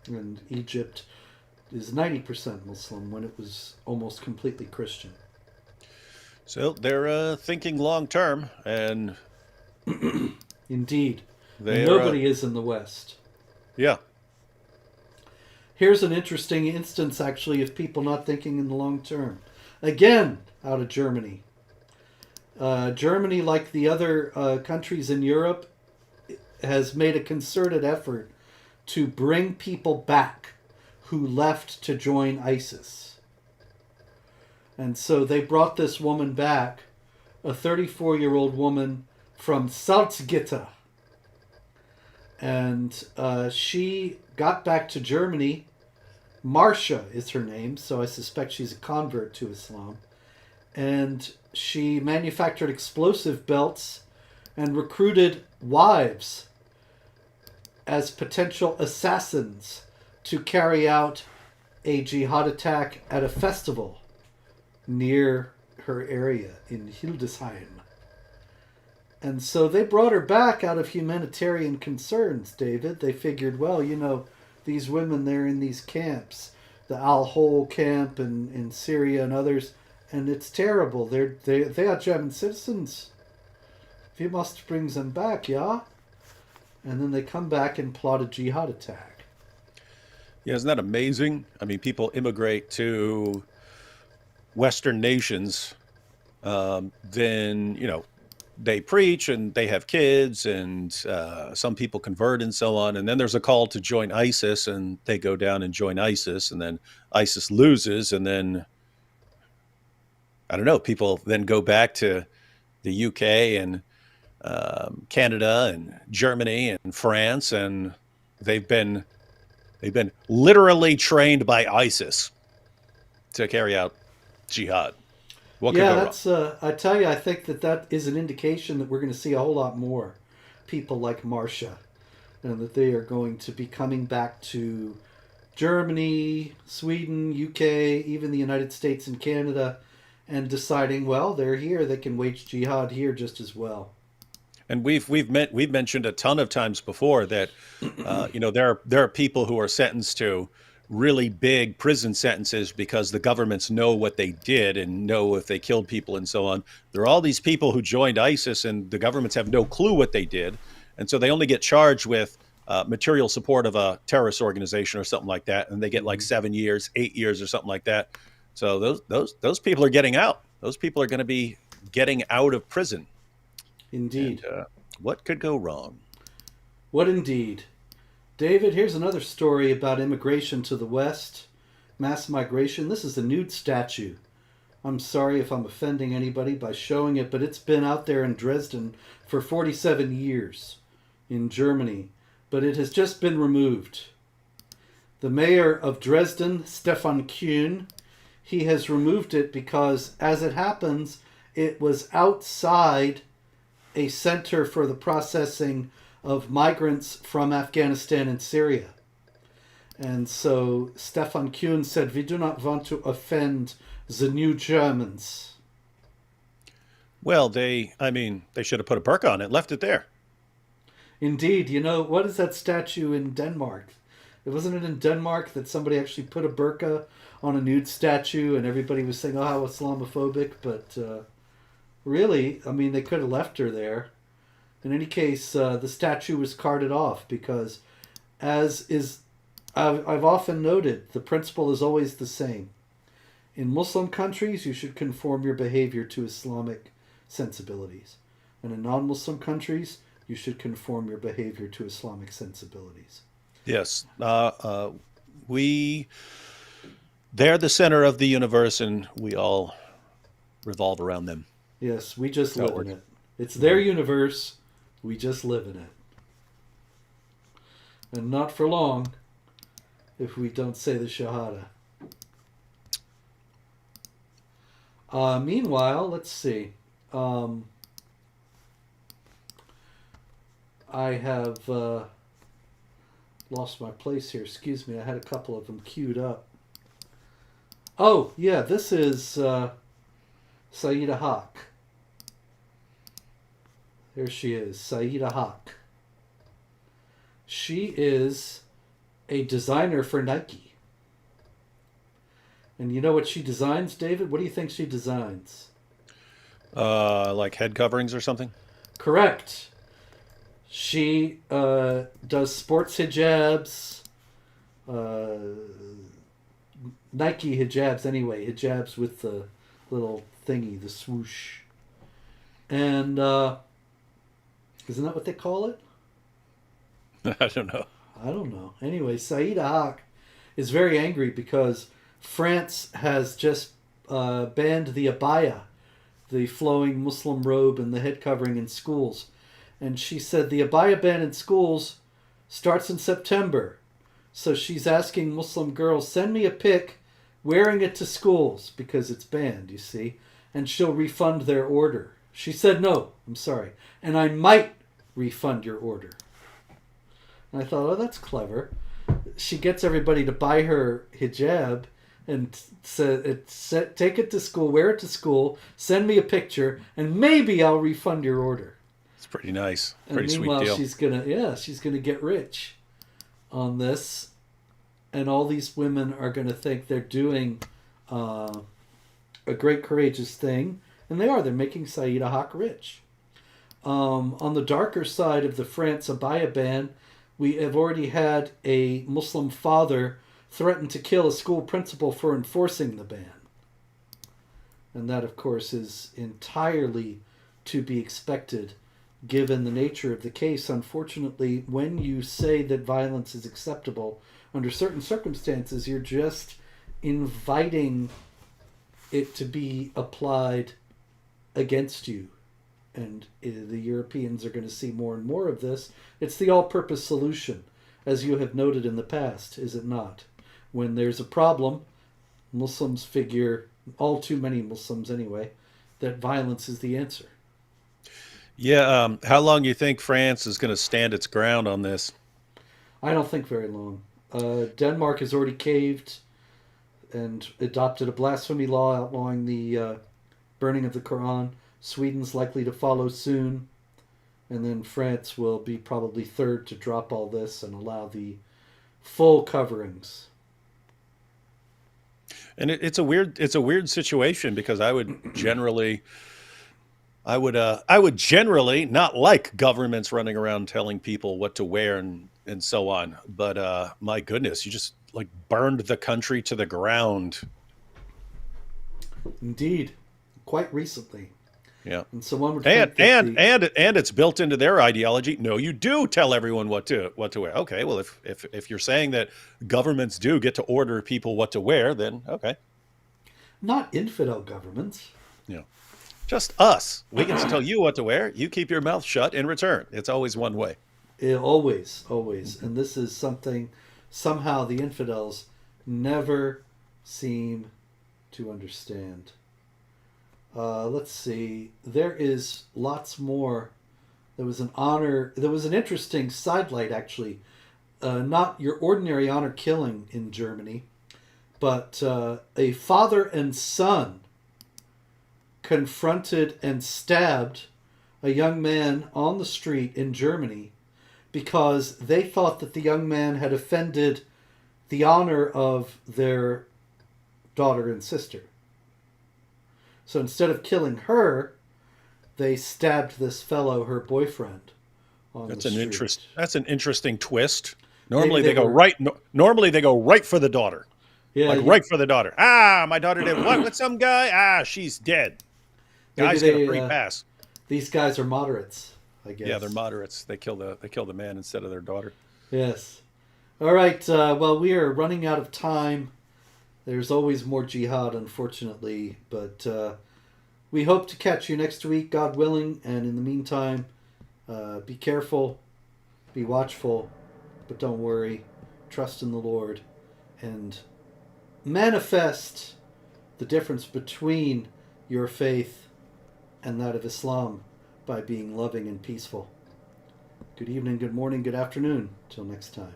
And Egypt is 90% Muslim when it was almost completely Christian. So they're thinking long term, and Indeed. they And nobody is in the West. yeah. Here's an interesting instance, actually, of people not thinking in the long term. Again, out of Germany. Germany, like the other countries in Europe, has made a concerted effort to bring people back who left to join ISIS. And so they brought this woman back, a 34-year-old woman from Salzgitter. And she got back to Germany. Marcia is her name, so I suspect she's a convert to Islam. And she manufactured explosive belts and recruited wives as potential assassins to carry out a jihad attack at a festival near her area in Hildesheim. And so they brought her back out of humanitarian concerns, David. They figured, well, these women, they're in these camps, the Al-Hol camp in Syria and others, and it's terrible. They are German citizens. We must bring them back, yeah? And then they come back and plot a jihad attack. Yeah, isn't that amazing? I mean, people immigrate to Western nations, then, they preach and they have kids, and some people convert and so on. And then there's a call to join ISIS, and they go down and join ISIS, and then ISIS loses. And then, I don't know, people then go back to the UK and Canada and Germany and France, and they've been literally trained by ISIS to carry out jihad. What could go wrong? That's I tell you, I think that is an indication that we're going to see a whole lot more people like Marcia, and that they are going to be coming back to Germany, Sweden, UK, even the United States and Canada, and deciding, well, they're here, they can wage jihad here just as well. And we've mentioned a ton of times before that there are people who are sentenced to really big prison sentences because the governments know what they did and know if they killed people and so on. There are all these people who joined ISIS and the governments have no clue what they did, and so they only get charged with material support of a terrorist organization or something like that, and they get like 7 years, 8 years, or something like that. So those people are getting out. Those people are going to be getting out of prison. Indeed. And, what could go wrong? What indeed? David, here's another story about immigration to the West, mass migration. This is a nude statue. I'm sorry if I'm offending anybody by showing it, but it's been out there in Dresden for 47 years in Germany, but it has just been removed. The mayor of Dresden, Stefan Kuhn, he has removed it because, as it happens, it was outside a center for the processing of migrants from Afghanistan and Syria. And so Stefan Kuhn said, we do not want to offend the new Germans. Well, they should have put a burqa on it, left it there. Indeed. What is that statue in Denmark? Wasn't it in Denmark that somebody actually put a burqa on a nude statue and everybody was saying, oh, how Islamophobic, but Really, I mean, they could have left her there. In any case, the statue was carted off because, as is, I've often noted, the principle is always the same. In Muslim countries, you should conform your behavior to Islamic sensibilities. And in non Muslim countries, you should conform your behavior to Islamic sensibilities. Yes. We they're the center of the universe, and we all revolve around them. Yes, we just That live in works. it. It's their universe, we just live in it. And not for long if we don't say the Shahada. Meanwhile, let's see. I have lost my place here. Excuse me. I had a couple of them queued up. Oh, yeah. This is Saida Haq. There she is. Saida Haq. She is a designer for Nike. And you know what she designs, David? What do you think she designs? Like head coverings or something. Correct. She does sports hijabs, uh, Nike hijabs anyway, hijabs with the little thingy, the swoosh. And isn't that what they call it? I don't know. I don't know. Anyway, Saida Haq is very angry because France has just banned the abaya, the flowing Muslim robe and the head covering in schools. And she said the abaya ban in schools starts in September. So she's asking Muslim girls, send me a pic wearing it to schools because it's banned, you see. And she'll refund their order. She said, no, I'm sorry. And I might refund your order. And I thought, oh, that's clever. She gets everybody to buy her hijab and take it to school, wear it to school, send me a picture, and maybe I'll refund your order. It's pretty nice. And Pretty sweet meanwhile, deal. she's gonna get rich on this, and all these women are gonna think they're doing a great courageous thing, and they are. They're making Saida Haq rich. On the darker side of the France abaya ban, we have already had a Muslim father threaten to kill a school principal for enforcing the ban. And that, of course, is entirely to be expected given the nature of the case. Unfortunately, when you say that violence is acceptable under certain circumstances, you're just inviting it to be applied against you. And the Europeans are going to see more and more of this. It's the all-purpose solution, as you have noted in the past, is it not? When there's a problem, Muslims figure, all too many Muslims anyway, that violence is the answer. Yeah. How long do you think France is going to stand its ground on this? I don't think very long. Denmark has already caved and adopted a blasphemy law outlawing the burning of the Quran. Sweden's likely to follow soon. And then France will be probably third to drop all this and allow the full coverings. And it's a weird situation because I would generally not like governments running around telling people what to wear and so on. But my goodness, you just like burned the country to the ground. Indeed. Quite recently. Yeah. And so one would And think that and it's built into their ideology. No, you do tell everyone what to wear. Okay, well if you're saying that governments do get to order people what to wear, then okay. not infidel governments. Yeah. Just us. We can tell you what to wear. You keep your mouth shut in return. It's always one way. Always, always. And this is something somehow the infidels never seem to understand. Let's see. There is lots more. There was an interesting sidelight, actually. Not your ordinary honor killing in Germany, but a father and son confronted and stabbed a young man on the street in Germany because they thought that the young man had offended the honor of their daughter and sister. So instead of killing her, they stabbed this fellow, her boyfriend, on That's the an street. That's an interesting twist. Normally Maybe they they go were, right. Normally they go right for the daughter, yeah, like right for the daughter. Ah, my daughter did what with some guy? Ah, she's dead. maybe Guys get a they free pass. these guys are moderates, I Yeah, they're guess. moderates. They kill the man instead of their daughter. Yes. All right. Well, we are running out of time. There's always more jihad, unfortunately, but we hope to catch you next week, God willing. And in the meantime, be careful, be watchful, but don't worry. Trust in the Lord and manifest the difference between your faith and that of Islam by being loving and peaceful. Good evening, good morning, good afternoon. Till next time.